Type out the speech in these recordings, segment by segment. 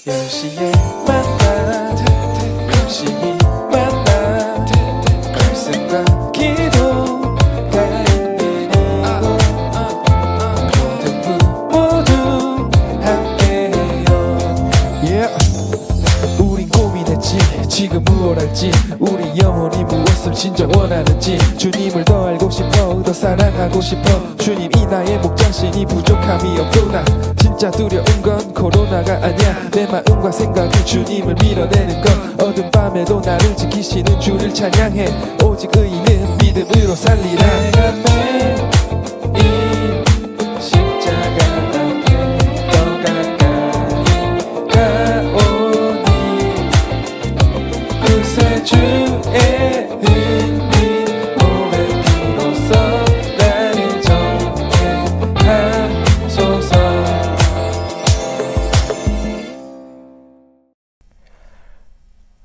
10시에 만나 열심히 만나 말씀과 기도가 있는 이곳 모두 함께해요. 우린 고민했지 지금 무엇 할지, 우리 영혼이 무엇을 진짜 원하는지. 주님을 더 알고 싶어, 더 사랑하고 싶어. 주님 이 나의 목장신이 부족함이 없구나. 진짜 두려운 건 코로나가 아니야. 내 마음과 생각이 주님을 밀어내는 건. 어두운 밤에도 나를 지키시는 주를 찬양해. 오직 의인은 믿음으로 살리라. 내가 매일 십자가 앞에 더 가까이 가오니 구세주의 은혜 오래 비로소 나를 정죄하소서.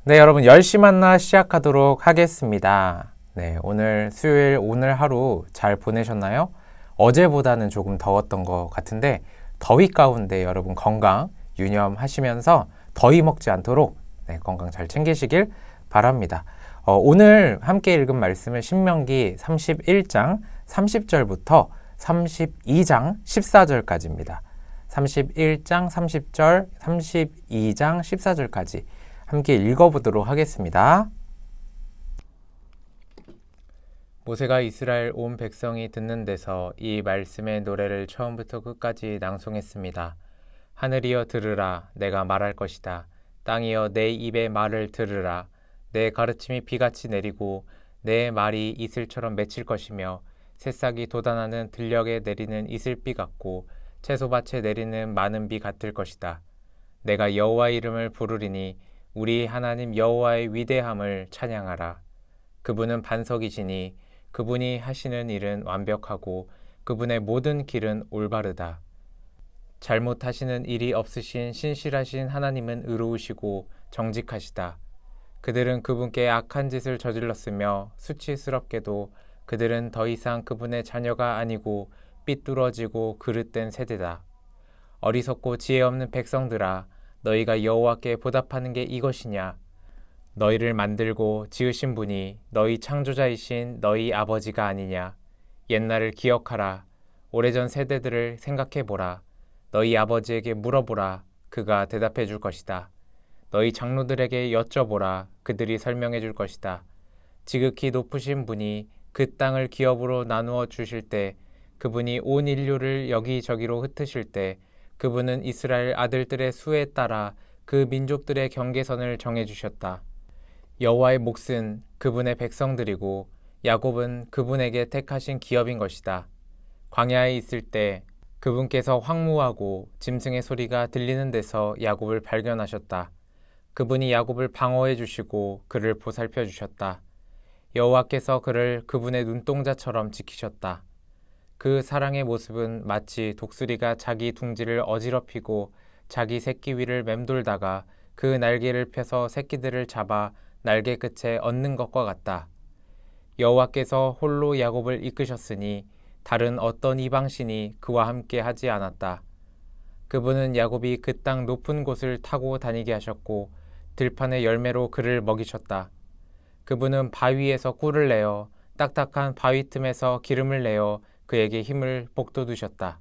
네, 여러분 10시 만나 시작하도록 하겠습니다. 네, 오늘 수요일 오늘 하루 잘 보내셨나요? 어제보다는 조금 더웠던 것 같은데 더위 가운데 여러분 건강 유념하시면서 더위 먹지 않도록 건강 잘 챙기시길 바랍니다. 오늘 함께 읽은 말씀은 신명기 31장 30절부터 32장 14절까지입니다. 31장 30절, 32장 14절까지 함께 읽어보도록 하겠습니다. 모세가 이스라엘 온 백성이 듣는 데서 이 말씀의 노래를 처음부터 끝까지 낭송했습니다. 하늘이여 들으라, 내가 말할 것이다. 땅이여 내 입의 말을 들으라. 내 가르침이 비같이 내리고 내 말이 이슬처럼 맺힐 것이며 새싹이 돋아나는 들녘에 내리는 이슬비 같고 채소밭에 내리는 많은 비 같을 것이다. 내가 여호와의 이름을 부르리니 우리 하나님 여호와의 위대함을 찬양하라. 그분은 반석이시니 그분이 하시는 일은 완벽하고 그분의 모든 길은 올바르다. 잘못하시는 일이 없으신 신실하신 하나님은 의로우시고 정직하시다. 그들은 그분께 악한 짓을 저질렀으며 수치스럽게도 그들은 더 이상 그분의 자녀가 아니고 삐뚤어지고 그릇된 세대다. 어리석고 지혜 없는 백성들아, 너희가 여호와께 보답하는 게 이것이냐? 너희를 만들고 지으신 분이 너희 창조자이신 너희 아버지가 아니냐? 옛날을 기억하라. 오래전 세대들을 생각해보라. 너희 아버지에게 물어보라. 그가 대답해 줄 것이다. 너희 장로들에게 여쭤보라. 그들이 설명해 줄 것이다. 지극히 높으신 분이 그 땅을 기업으로 나누어 주실 때, 그분이 온 인류를 여기저기로 흩으실 때, 그분은 이스라엘 아들들의 수에 따라 그 민족들의 경계선을 정해주셨다. 여호와의 몫은 그분의 백성들이고 야곱은 그분에게 택하신 기업인 것이다. 광야에 있을 때 그분께서 황무하고 짐승의 소리가 들리는 데서 야곱을 발견하셨다. 그분이 야곱을 방어해 주시고 그를 보살펴 주셨다. 여호와께서 그를 그분의 눈동자처럼 지키셨다. 그 사랑의 모습은 마치 독수리가 자기 둥지를 어지럽히고 자기 새끼 위를 맴돌다가 그 날개를 펴서 새끼들을 잡아 날개 끝에 얹는 것과 같다. 여호와께서 홀로 야곱을 이끄셨으니 다른 어떤 이방신이 그와 함께 하지 않았다. 그분은 야곱이 그 땅 높은 곳을 타고 다니게 하셨고 들판의 열매로 그를 먹이셨다. 그분은 바위에서 꿀을 내어 딱딱한 바위 틈에서 기름을 내어 그에게 힘을 북돋우셨다.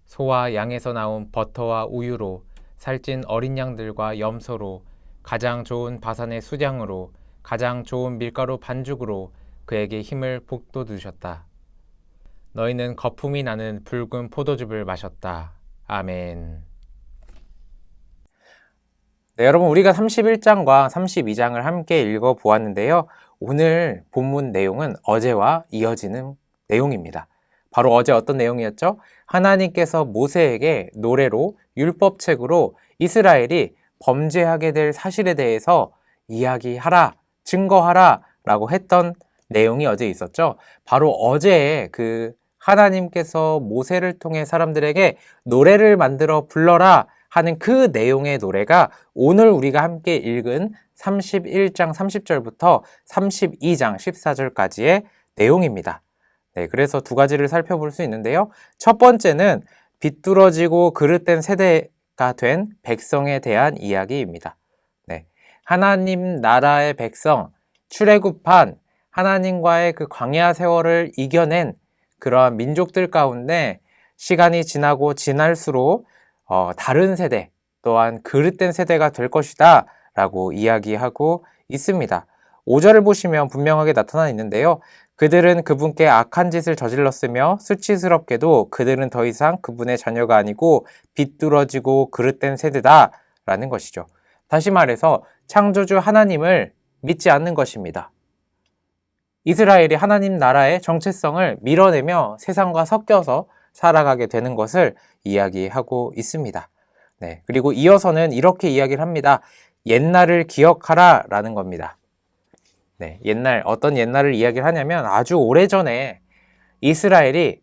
소와 양에서 나온 버터와 우유로, 살찐 어린 양들과 염소로, 가장 좋은 바산의 수량으로, 가장 좋은 밀가루 반죽으로 그에게 힘을 북돋우셨다. 너희는 거품이 나는 붉은 포도즙을 마셨다. 아멘. 네, 여러분 우리가 31장과 32장을 함께 읽어보았는데요. 오늘 본문 내용은 어제와 이어지는 내용입니다. 바로 어제 어떤 내용이었죠? 하나님께서 모세에게 노래로 율법책으로 이스라엘이 범죄하게 될 사실에 대해서 이야기하라, 증거하라 라고 했던 내용이 어제 있었죠. 바로 어제 그 하나님께서 모세를 통해 사람들에게 노래를 만들어 불러라 하는 그 내용의 노래가 오늘 우리가 함께 읽은 31장 30절부터 32장 14절까지의 내용입니다. 네, 그래서 두 가지를 살펴볼 수 있는데요. 첫 번째는 비뚤어지고 그릇된 세대 된 백성에 대한 이야기입니다. 네. 하나님 나라의 백성, 출애굽한 하나님과의 그 광야 세월을 이겨낸 그러한 민족들 가운데 시간이 지나고 지날수록 다른 세대, 또한 그릇된 세대가 될 것이다 라고 이야기하고 있습니다. 5절을 보시면 분명하게 나타나 있는데요. 그들은 그분께 악한 짓을 저질렀으며 수치스럽게도 그들은 더 이상 그분의 자녀가 아니고 비뚤어지고 그릇된 세대다 라는 것이죠. 다시 말해서 창조주 하나님을 믿지 않는 것입니다. 이스라엘이 하나님 나라의 정체성을 밀어내며 세상과 섞여서 살아가게 되는 것을 이야기하고 있습니다. 네, 그리고 이어서는 이렇게 이야기를 합니다. 옛날을 기억하라 라는 겁니다. 네, 어떤 옛날을 이야기를 하냐면 아주 오래전에 이스라엘이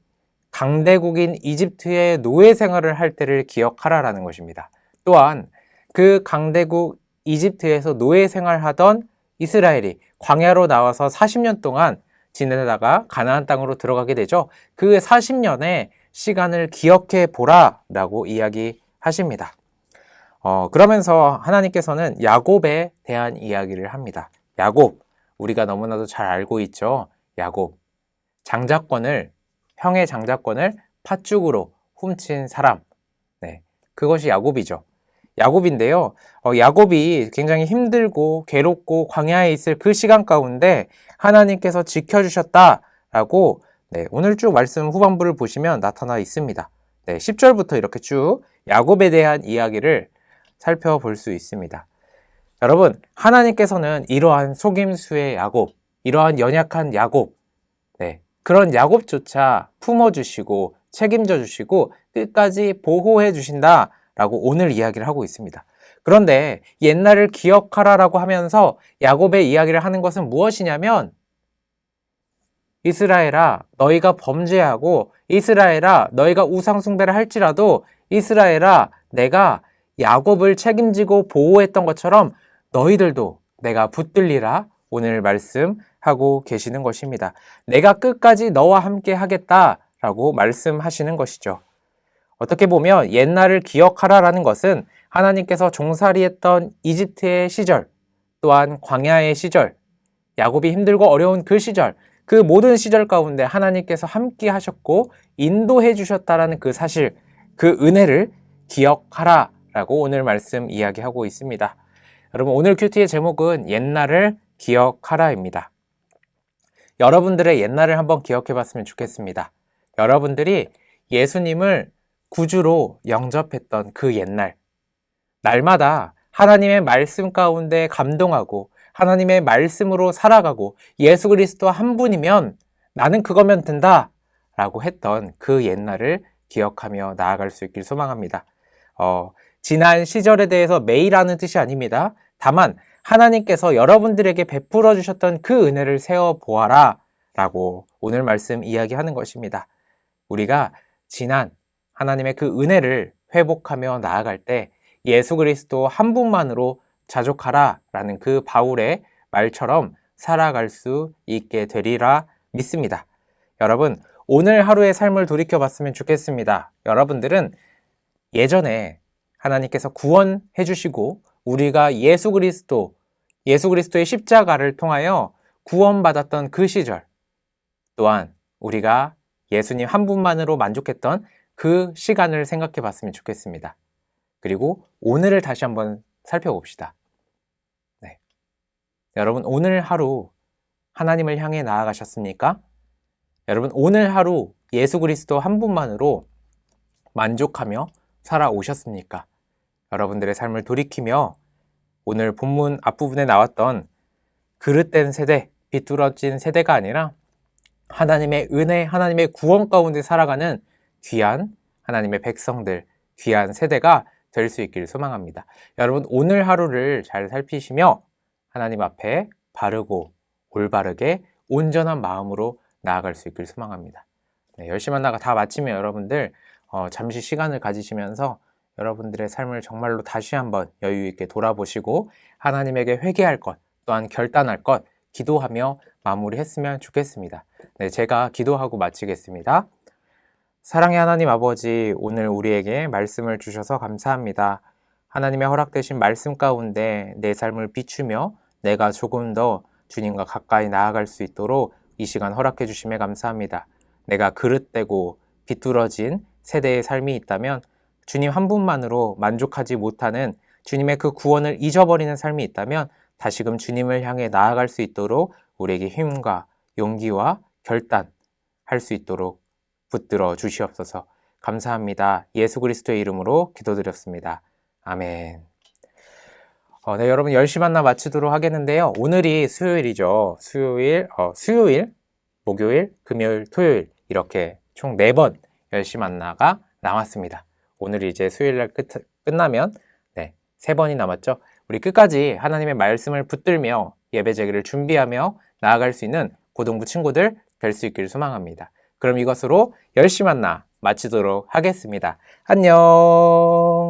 강대국인 이집트의 노예 생활을 할 때를 기억하라 라는 것입니다. 또한 그 강대국 이집트에서 노예 생활하던 이스라엘이 광야로 나와서 40년 동안 지내다가 가나안 땅으로 들어가게 되죠. 그 40년의 시간을 기억해 보라 라고 이야기하십니다. 그러면서 하나님께서는 야곱에 대한 이야기를 합니다. 야곱, 우리가 너무나도 잘 알고 있죠. 야곱, 형의 장자권을 팥죽으로 훔친 사람. 네, 그것이 야곱이죠. 야곱인데요. 야곱이 굉장히 힘들고 괴롭고 광야에 있을 그 시간 가운데 하나님께서 지켜주셨다라고 오늘 쭉 말씀 후반부를 보시면 나타나 있습니다. 10절부터 이렇게 쭉 야곱에 대한 이야기를 살펴볼 수 있습니다. 여러분, 하나님께서는 이러한 속임수의 야곱, 이러한 연약한 야곱, 그런 야곱조차 품어주시고 책임져 주시고 끝까지 보호해 주신다라고 오늘 이야기를 하고 있습니다. 그런데 옛날을 기억하라라고 하면서 야곱의 이야기를 하는 것은 무엇이냐면 이스라엘아, 너희가 범죄하고 이스라엘아, 너희가 우상 숭배를 할지라도 이스라엘아, 내가 야곱을 책임지고 보호했던 것처럼 너희들도 내가 붙들리라 오늘 말씀하고 계시는 것입니다. 내가 끝까지 너와 함께 하겠다라고 말씀하시는 것이죠. 어떻게 보면 옛날을 기억하라라는 것은 하나님께서 종살이했던 이집트의 시절, 또한 광야의 시절, 야곱이 힘들고 어려운 그 시절, 그 모든 시절 가운데 하나님께서 함께 하셨고 인도해 주셨다라는 그 사실, 그 은혜를 기억하라라고 오늘 말씀 이야기하고 있습니다. 여러분, 오늘 큐티의 제목은 옛날을 기억하라입니다. 여러분들의 옛날을 한번 기억해 봤으면 좋겠습니다. 여러분들이 예수님을 구주로 영접했던 그 옛날, 날마다 하나님의 말씀 가운데 감동하고 하나님의 말씀으로 살아가고 예수 그리스도 한 분이면 나는 그거면 된다 라고 했던 그 옛날을 기억하며 나아갈 수 있길 소망합니다. 지난 시절에 대해서 매일 하는 뜻이 아닙니다. 다만 하나님께서 여러분들에게 베풀어 주셨던 그 은혜를 세어보아라 라고 오늘 말씀 이야기하는 것입니다. 우리가 지난 하나님의 그 은혜를 회복하며 나아갈 때 예수 그리스도 한 분만으로 자족하라 라는 그 바울의 말처럼 살아갈 수 있게 되리라 믿습니다. 여러분, 오늘 하루의 삶을 돌이켜 봤으면 좋겠습니다. 여러분들은 예전에 하나님께서 구원해 주시고 우리가 예수 그리스도의 십자가를 통하여 구원받았던 그 시절, 또한 우리가 예수님 한 분만으로 만족했던 그 시간을 생각해 봤으면 좋겠습니다. 그리고 오늘을 다시 한번 살펴봅시다. 여러분, 오늘 하루 하나님을 향해 나아가셨습니까? 여러분, 오늘 하루 예수 그리스도 한 분만으로 만족하며 살아오셨습니까? 여러분들의 삶을 돌이키며 오늘 본문 앞부분에 나왔던 그릇된 세대, 비뚤어진 세대가 아니라 하나님의 은혜, 하나님의 구원 가운데 살아가는 귀한 하나님의 백성들, 귀한 세대가 될 수 있기를 소망합니다. 여러분, 오늘 하루를 잘 살피시며 하나님 앞에 바르고 올바르게 온전한 마음으로 나아갈 수 있기를 소망합니다. 열심히 하다가 다 마치면 여러분들 잠시 시간을 가지시면서 여러분들의 삶을 정말로 다시 한번 여유 있게 돌아보시고 하나님에게 회개할 것, 또한 결단할 것 기도하며 마무리했으면 좋겠습니다. 제가 기도하고 마치겠습니다. 사랑의 하나님 아버지, 오늘 우리에게 말씀을 주셔서 감사합니다. 하나님의 허락되신 말씀 가운데 내 삶을 비추며 내가 조금 더 주님과 가까이 나아갈 수 있도록 이 시간 허락해 주심에 감사합니다. 내가 그릇되고 비뚤어진 세대의 삶이 있다면 주님 한 분만으로 만족하지 못하는 주님의 그 구원을 잊어버리는 삶이 있다면 다시금 주님을 향해 나아갈 수 있도록 우리에게 힘과 용기와 결단할 수 있도록 붙들어 주시옵소서. 감사합니다. 예수 그리스도의 이름으로 기도드렸습니다. 아멘. 네, 여러분 10시 만나 마치도록 하겠는데요. 오늘이 수요일이죠. 수요일, 목요일, 금요일, 토요일 이렇게 총 4번 10시 만나가 남았습니다. 오늘이 이제 수요일날 끝나면 3번이 남았죠. 우리 끝까지 하나님의 말씀을 붙들며 예배 제기를 준비하며 나아갈 수 있는 고등부 친구들 될 수 있기를 소망합니다. 그럼 이것으로 10시 만나 마치도록 하겠습니다. 안녕.